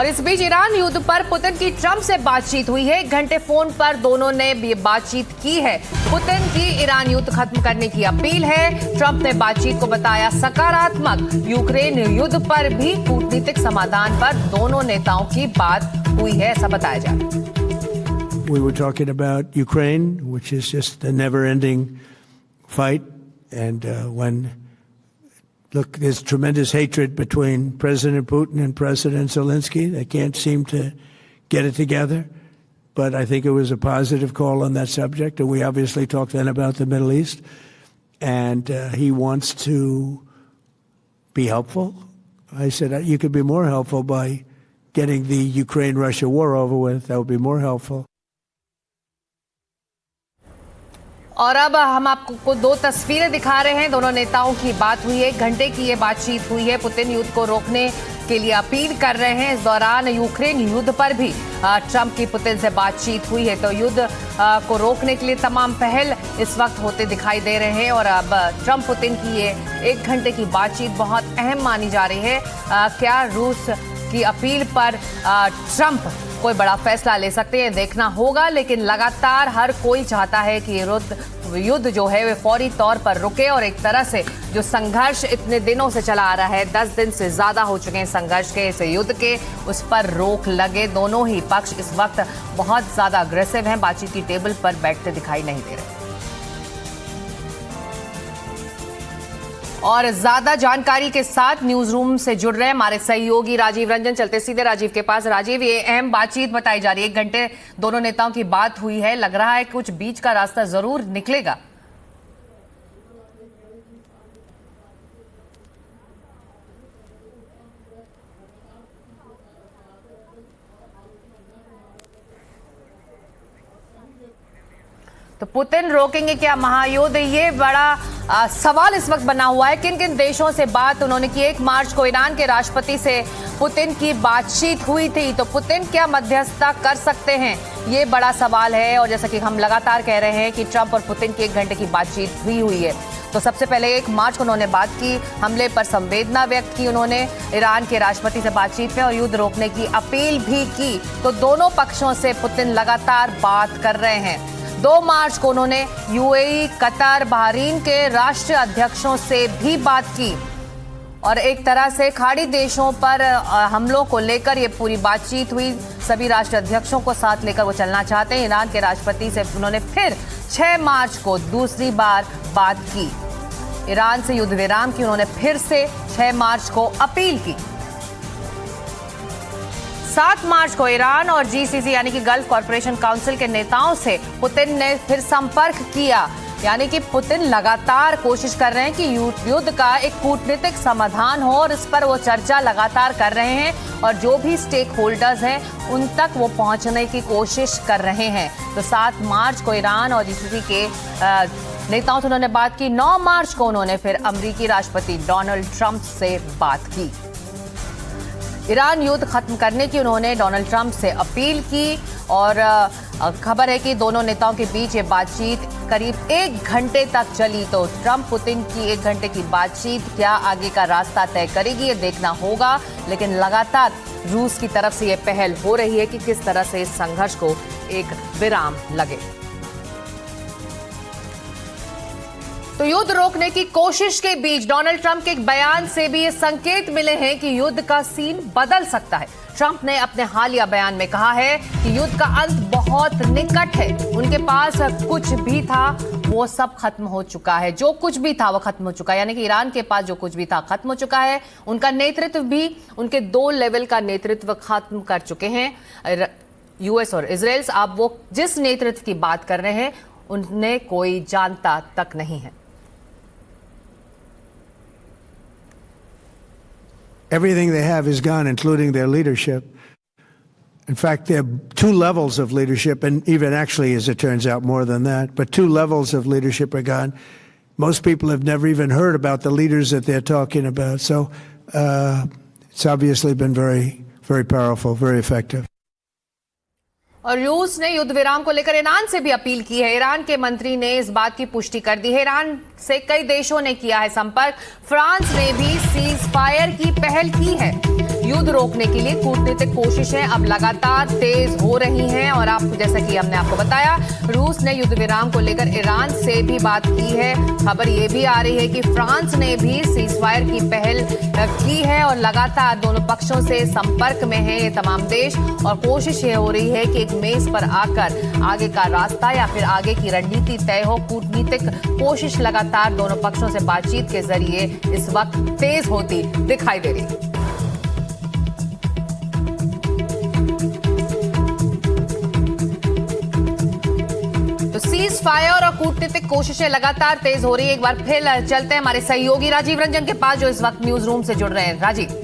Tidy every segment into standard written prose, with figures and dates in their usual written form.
और इस बीच ईरान युद्ध पर पुतिन की ट्रंप से बातचीत हुई है। 1 घंटे फोन पर दोनों ने भी बातचीत की है। पुतिन की ईरान युद्ध खत्म करने की अपील है। ट्रंप ने बातचीत को बताया सकारात्मक। यूक्रेन युद्ध पर भी कूटनीतिक समाधान पर दोनों नेताओं की बात हुई है, ऐसा बताया जा रहा है। We were talking about Ukraine, which is just a never-ending fight, and look, there's tremendous hatred between President Putin and President Zelensky. They can't seem to get it together. But I think it was a positive call on that subject. And we obviously talked then about the Middle East. And he wants to be helpful. I said, you could be more helpful by getting the Ukraine-Russia war over with. That would be more helpful. और अब हम आपको 2 तस्वीरें दिखा रहे हैं। दोनों नेताओं की बात हुई है। 1 घंटे की ये बातचीत हुई है। पुतिन युद्ध को रोकने के लिए अपील कर रहे हैं। इस दौरान यूक्रेन युद्ध पर भी ट्रंप की पुतिन से बातचीत हुई है। तो युद्ध को रोकने के लिए तमाम पहल इस वक्त होते दिखाई दे रहे हैं। और अब ट्रंप पुतिन की ये 1 घंटे की बातचीत बहुत अहम मानी जा रही है। क्या रूस की अपील पर ट्रंप कोई बड़ा फैसला ले सकते हैं, देखना होगा। लेकिन लगातार हर कोई चाहता है कि युद्ध जो है वे फौरी तौर पर रुके और एक तरह से जो संघर्ष इतने दिनों से चला आ रहा है, 10 दिन से ज्यादा हो चुके हैं संघर्ष के, इस युद्ध के, उस पर रोक लगे। दोनों ही पक्ष इस वक्त बहुत ज्यादा अग्रेसिव हैं, बातचीत की टेबल पर बैठते दिखाई नहीं दे रहे। और ज्यादा जानकारी के साथ न्यूज रूम से जुड़ रहे हैं हमारे सहयोगी राजीव रंजन। चलते सीधे राजीव के पास। राजीव, ये अहम बातचीत बताई जा रही है। 1 घंटे दोनों नेताओं की बात हुई है। लग रहा है कुछ बीच का रास्ता जरूर निकलेगा। तो पुतिन रोकेंगे क्या महायुद्ध, ये बड़ा सवाल इस वक्त बना हुआ है। किन किन देशों से बात उन्होंने की? 1 मार्च को ईरान के राष्ट्रपति से पुतिन की बातचीत हुई थी। तो पुतिन क्या मध्यस्थता कर सकते हैं, ये बड़ा सवाल है। और जैसा कि हम लगातार कह रहे हैं कि ट्रंप और पुतिन की 1 घंटे की बातचीत हुई है। तो सबसे पहले 1 मार्च को उन्होंने बात की, हमले पर संवेदना व्यक्त की उन्होंने ईरान के राष्ट्रपति से बातचीत में, और युद्ध रोकने की अपील भी की। तो दोनों पक्षों से पुतिन लगातार बात कर रहे हैं। 2 मार्च को उन्होंने यूएई, कतर, बहरीन के राष्ट्रीय अध्यक्षों से भी बात की और एक तरह से खाड़ी देशों पर हमलों को लेकर ये पूरी बातचीत हुई। सभी राष्ट्रीय अध्यक्षों को साथ लेकर वो चलना चाहते हैं। ईरान के राष्ट्रपति से उन्होंने फिर 6 मार्च को दूसरी बार बात की। ईरान से युद्ध विराम की उन्होंने फिर से 6 मार्च को अपील की। 7 मार्च को ईरान और जीसीसी यानी कि गल्फ कॉरपोरेशन काउंसिल के नेताओं से पुतिन ने फिर संपर्क किया। यानी कि पुतिन लगातार कोशिश कर रहे हैं कि युद्ध का एक कूटनीतिक समाधान हो, और इस पर वो चर्चा लगातार कर रहे हैं। और जो भी स्टेक होल्डर्स हैं उन तक वो पहुंचने की कोशिश कर रहे हैं। तो 7 मार्च को ईरान और जीसीसी के नेताओं से उन्होंने बात की। 9 मार्च को उन्होंने फिर अमेरिकी राष्ट्रपति डोनाल्ड ट्रंप से बात की। ईरान युद्ध खत्म करने की उन्होंने डोनाल्ड ट्रंप से अपील की। और खबर है कि दोनों नेताओं के बीच ये बातचीत करीब 1 घंटे तक चली। तो ट्रंप पुतिन की 1 घंटे की बातचीत क्या आगे का रास्ता तय करेगी, ये देखना होगा। लेकिन लगातार रूस की तरफ से ये पहल हो रही है कि किस तरह से इस संघर्ष को एक विराम लगे। तो युद्ध रोकने की कोशिश के बीच डोनाल्ड ट्रंप के एक बयान से भी ये संकेत मिले हैं कि युद्ध का सीन बदल सकता है। ट्रंप ने अपने हालिया बयान में कहा है कि युद्ध का अंत बहुत निकट है। उनके पास कुछ भी था वो सब खत्म हो चुका है। जो कुछ भी था वो खत्म हो चुका है। यानी कि ईरान के पास जो कुछ भी था खत्म हो चुका है। उनका नेतृत्व भी, उनके 2 लेवल का नेतृत्व खत्म कर चुके हैं यूएस और इजराइल। अब वो जिस नेतृत्व की बात कर रहे हैं उन्हें कोई जानता तक नहीं है। Everything they have is gone, including their leadership. In fact, there are 2 levels of leadership, and even actually, as it turns out, more than that. But 2 levels of leadership are gone. Most people have never even heard about the leaders that they're talking about. So it's obviously been very, very powerful, very effective. और रूस ने युद्ध विराम को लेकर Iran से भी appeal की है। ईरान के मंत्री ने इस बात की पुष्टि कर दी है। ईरान से कई देशों ने किया है संपर्क। फ्रांस ने भी सीज फायर की पहल की है। युद्ध रोकने के लिए कूटनीतिक कोशिशें अब लगातार तेज हो रही हैं। और आप जैसा कि हमने आपको बताया, रूस ने युद्ध विराम को लेकर ईरान से भी बात की है। खबर ये भी आ रही है कि फ्रांस ने भी सीजफायर की पहल की है और लगातार दोनों पक्षों से संपर्क में है ये तमाम देश। और कोशिश ये हो रही है कि एक मेज पर आकर आगे का रास्ता या फिर आगे की रणनीति तय हो। कूटनीतिक कोशिश लगातार दोनों पक्षों से बातचीत के जरिए इस वक्त तेज होती दिखाई दे रही है। सीज फायर और कूटनीतिक कोशिशें लगातार तेज हो रही है। एक बार फिर चलते हैं हमारे सहयोगी राजीव रंजन के पास, जो इस वक्त न्यूज रूम से जुड़ रहे हैं। राजीव,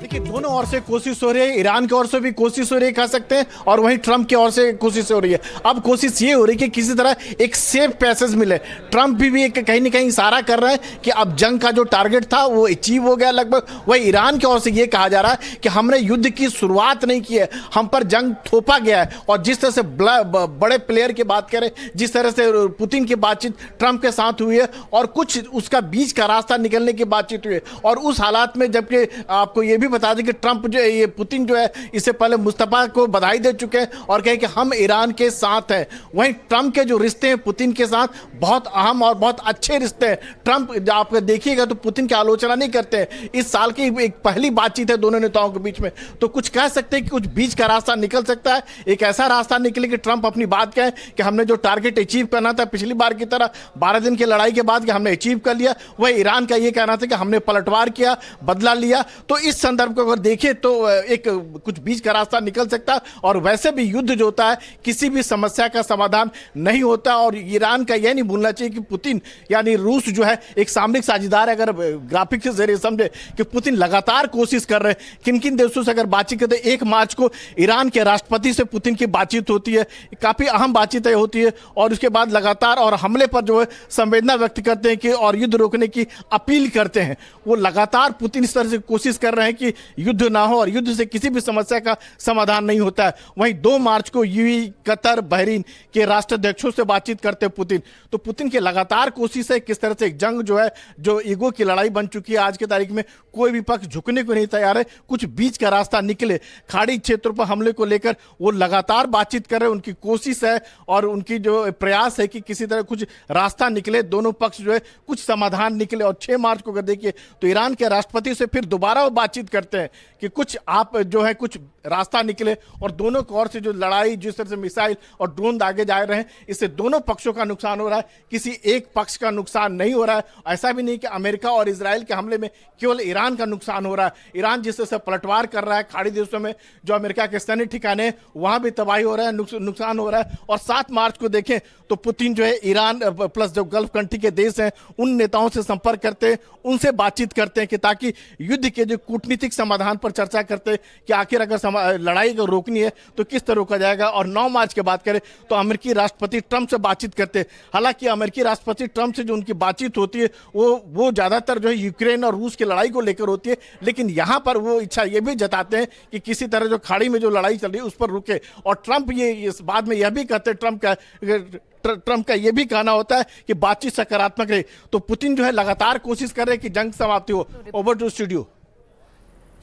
देखिए, दोनों ओर से कोशिश हो रही है, ईरान की ओर से भी कोशिश हो रही है कह सकते हैं, और वहीं ट्रंप की ओर से कोशिश हो रही है। अब कोशिश ये हो रही है कि किसी तरह एक सेफ पैसेज मिले। ट्रंप भी एक कहीं ना कहीं इशारा कर रहे हैं कि अब जंग का जो टारगेट था वो अचीव हो गया लगभग। वही ईरान की ओर से ये कहा जा रहा है कि हमने युद्ध की शुरुआत नहीं की है, हम पर जंग थोपा गया है। और जिस तरह से बड़े प्लेयर की बात करें, जिस तरह से पुतिन की बातचीत ट्रंप के साथ हुई है और कुछ उसका बीच का रास्ता निकलने की बातचीत हुई है, और उस हालात में जबकि आपको ये भी बता दें कि ट्रंप जो है, ये पुतिन जो है, इससे पहले मुस्तफा को बधाई दे चुके हैं और कहे कि हम ईरान के साथ हैं। वहीं ट्रंप के जो रिश्ते हैं पुतिन के साथ बहुत अहम और बहुत अच्छे रिश्ते हैं। ट्रंप आप देखिएगा तो पुतिन की आलोचना नहीं करते हैं। इस साल की एक पहली बातचीत है दोनों नेताओं के बीच में, तो कुछ कह सकते हैं कि कुछ बीच का रास्ता निकल सकता है। एक ऐसा रास्ता निकले कि ट्रंप अपनी बात कहें कि हमने जो टारगेट अचीव करना था पिछली बार की तरह 12 दिन की लड़ाई के बाद कि हमने अचीव कर लिया। वह ईरान का ये कहना था कि हमने पलटवार किया, बदला लिया। तो इस संदर्भ को अगर देखिए तो एक कुछ बीच का रास्ता निकल सकता है। और वैसे भी युद्ध जो होता है किसी भी समस्या का समाधान नहीं होता। और ईरान का यह नहीं भूलना चाहिए कि पुतिन यानी रूस जो है एक सामरिक साझेदार है। अगर ग्राफिक के जरिए समझे कि पुतिन लगातार कोशिश कर रहे हैं, किन किन देशों से अगर बातचीत करते हैं, 1 मार्च को ईरान के राष्ट्रपति से पुतिन की बातचीत होती है, काफी अहम बातचीत होती है। और उसके बाद लगातार और हमले पर जो है संवेदना व्यक्त करते हैं कि और युद्ध रोकने की अपील करते हैं। वो लगातार पुतिन इस तरह से कोशिश कर रहे हैं कि युद्ध ना हो, और युद्ध से किसी भी समस्या का समाधान नहीं होता है। वहीं 2 मार्च को यूएई, कतर, बहरीन के राष्ट्राध्यक्षों से बातचीत करते हैं पुतिन। तो पुतिन की लगातार कोशिश है किस तरह से एक जंग जो है, जो ईगो की लड़ाई बन चुकी है आज की तारीख में, कोई भी पक्ष झुकने को नहीं तैयार है, कुछ बीच का रास्ता निकले। खाड़ी क्षेत्रों पर हमले को लेकर वो लगातार बातचीत कर रहे हैं। उनकी कोशिश है और उनकी जो प्रयास है कि किसी तरह कुछ रास्ता निकले, दोनों पक्ष जो है कुछ समाधान निकले। और 6 मार्च को अगर देखिए तो ईरान के राष्ट्रपति से फिर दोबारा वो बातचीत करते हैं कि कुछ आप जो है कुछ रास्ता निकले। और दोनों की ओर से जो लड़ाई, जिस तरह से मिसाइल और ड्रोन दागे जा रहे हैं, इससे दोनों पक्षों का नुकसान हो रहा है, किसी एक पक्ष का नुकसान नहीं हो रहा है। ऐसा भी नहीं कि अमेरिका और इजराइल के हमले में केवल ईरान का नुकसान हो रहा है। ईरान जिस तरह से पलटवार कर रहा है खाड़ी देशों में, जो अमेरिका के सैन्य ठिकाने, वहां भी तबाही हो रहा है, नुकसान हो रहा है। और 7 मार्च को देखें तो पुतिन जो है ईरान प्लस जो गल्फ कंट्री के देश हैं उन नेताओं से संपर्क करते हैं, उनसे बातचीत करते हैं कि ताकि युद्ध के जो कूटनीतिक समाधान पर चर्चा करते हैं कि आखिर अगर लड़ाई को रोकनी है तो किस तरह रोका जाएगा। और 9 मार्च की बात करें तो अमेरिकी राष्ट्रपति ट्रंप से बातचीत करते हैं। हालांकि अमेरिकी राष्ट्रपति ट्रंप से जो उनकी बातचीत होती है वो ज्यादातर जो है यूक्रेन और रूस की लड़ाई को लेकर होती है, लेकिन यहां पर वो इच्छा ये भी जताते हैं कि किसी तरह जो खाड़ी में जो लड़ाई चल रही है उस पर रुके। और ट्रंप ये इस बाद में यह भी कहते हैं, ट्रंप का यह भी कहना होता है कि बातचीत सकारात्मक रहे। तो पुतिन जो है लगातार कोशिश कर रहे हैं कि जंग समाप्ति हो। Over to studio.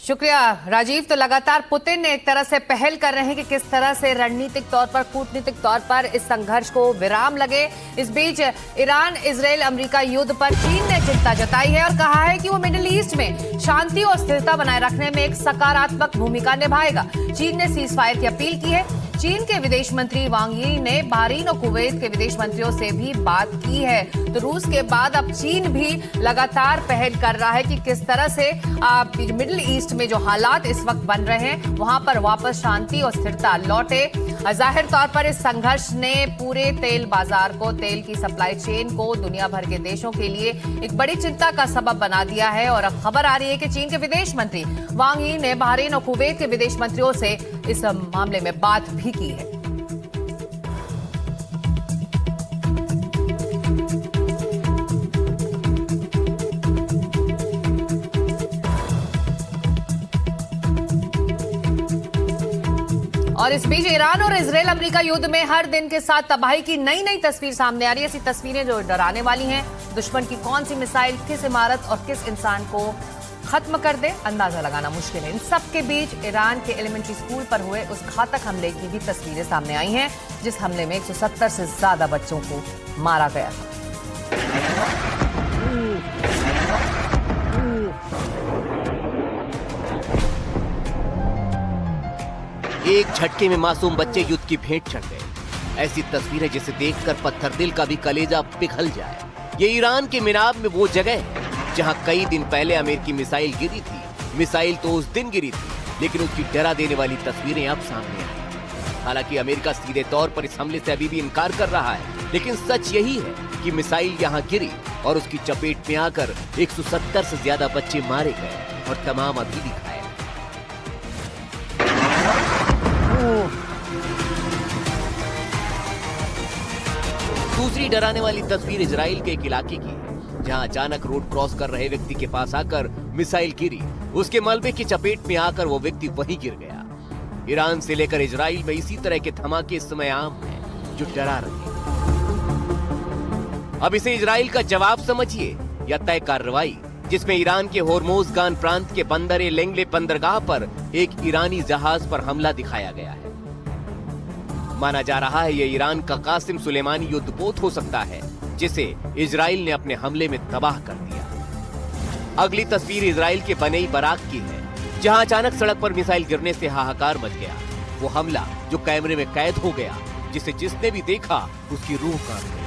शुक्रिया राजीव। तो लगातार पुतिन एक तरह से पहल कर रहे हैं कि किस तरह से रणनीतिक तौर पर, कूटनीतिक तौर पर इस संघर्ष को विराम लगे। इस बीच ईरान, इजराइल, अमेरिका युद्ध पर चीन ने चिंता जताई है और कहा है कि वो मिडिल ईस्ट में शांति और स्थिरता बनाए रखने में एक सकारात्मक भूमिका निभाएगा। चीन ने सीज फायर की अपील की है। चीन के विदेश मंत्री वांग यी ने बहरीन और कुवैत के विदेश मंत्रियों से भी बात की है। तो रूस के बाद अब चीन भी लगातार पहल कर रहा है कि किस तरह से मिडिल ईस्ट में जो हालात इस वक्त बन रहे हैं वहां पर वापस शांति और स्थिरता लौटे। जाहिर तौर पर इस संघर्ष ने पूरे तेल बाजार को, तेल की सप्लाई चेन को दुनिया भर के देशों के लिए एक बड़ी चिंता का सबब बना दिया है। और अब खबर आ रही है कि चीन के विदेश मंत्री वांग यी ने बहरीन और कुवैत के विदेश मंत्रियों से इस मामले में बात भी की है। और इस बीच ईरान और इजराइल अमेरिका युद्ध में हर दिन के साथ तबाही की नई नई तस्वीर सामने आ रही है। ऐसी तस्वीरें जो डराने वाली हैं। दुश्मन की कौन सी मिसाइल किस इमारत और किस इंसान को खत्म कर दे, अंदाजा लगाना मुश्किल है। इन सब के बीच ईरान के एलिमेंट्री स्कूल पर हुए उस घातक हमले की भी तस्वीरें सामने आई हैं, जिस हमले में 170 से ज्यादा बच्चों को मारा गया था। एक झटके में मासूम बच्चे युद्ध की भेंट चढ़ गए। ऐसी तस्वीरें जिसे देखकर पत्थर दिल का भी कलेजा पिघल जाए। ये ईरान के मिनाब में वो जगह है जहां कई दिन पहले अमेरिकी मिसाइल गिरी थी। मिसाइल तो उस दिन गिरी थी, लेकिन उसकी डरा देने वाली तस्वीरें अब सामने आई। हालांकि अमेरिका सीधे तौर पर इस हमले से अभी भी इनकार कर रहा है, लेकिन सच यही है कि मिसाइल यहां गिरी और उसकी चपेट में आकर 170 से ज्यादा बच्चे मारे गए और तमाम अभी दिखाए। दूसरी डराने वाली तस्वीर इजराइल के एक इलाके की है, जहां अचानक रोड क्रॉस कर रहे व्यक्ति के पास आकर मिसाइल गिरी। उसके मलबे की चपेट में आकर वो व्यक्ति वहीं गिर गया। ईरान से लेकर इजराइल में इसी तरह के धमाके इस समय आम हैं, जो डरा रहे हैं। अब इसे इजराइल का जवाब समझिए या तय कार्रवाई, जिसमें ईरान के होर्मुज़गान प्रांत के बंदर लेंगले बंदरगाह पर एक ईरानी जहाज पर हमला दिखाया गया है। माना जा रहा है यह ईरान का कासिम सुलेमानी युद्धपोत हो सकता है, जिसे इजराइल ने अपने हमले में तबाह कर दिया। अगली तस्वीर इजराइल के बनेई बराक की है, जहां अचानक सड़क पर मिसाइल गिरने से हाहाकार मच गया। वो हमला जो कैमरे में कैद हो गया, जिसे जिसने भी देखा उसकी रूह कांप गई।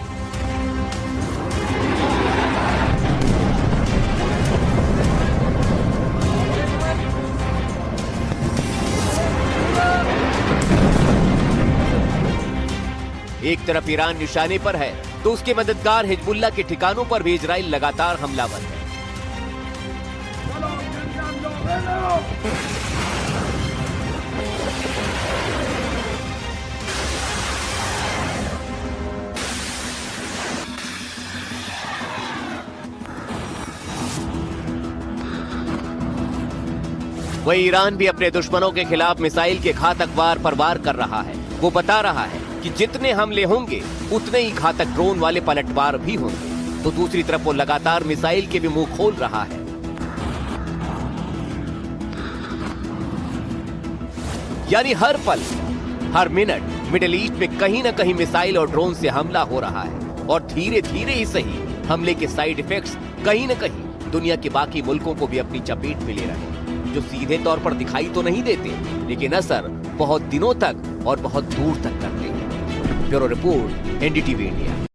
एक तरफ ईरान निशाने पर है, तो उसके मददगार हिजबुल्लाह के ठिकानों पर भी इजराइल लगातार हमलावर है। वही ईरान भी अपने दुश्मनों के खिलाफ मिसाइल के घातक वार पर वार कर रहा है। वो बता रहा है कि जितने हमले होंगे उतने ही घातक ड्रोन वाले पलटवार भी होंगे। तो दूसरी तरफ वो लगातार मिसाइल के भी मुंह खोल रहा है। यानी हर पल, हर मिनट मिडिल ईस्ट में कहीं ना कहीं मिसाइल और ड्रोन से हमला हो रहा है। और धीरे धीरे ही सही, हमले के साइड इफेक्ट्स कहीं ना कहीं दुनिया के बाकी मुल्कों को भी अपनी चपेट में ले रहे हैं, जो सीधे तौर पर दिखाई तो नहीं देते, लेकिन असर बहुत दिनों तक और बहुत दूर तक करते हैं। Bureau report, NDTV India.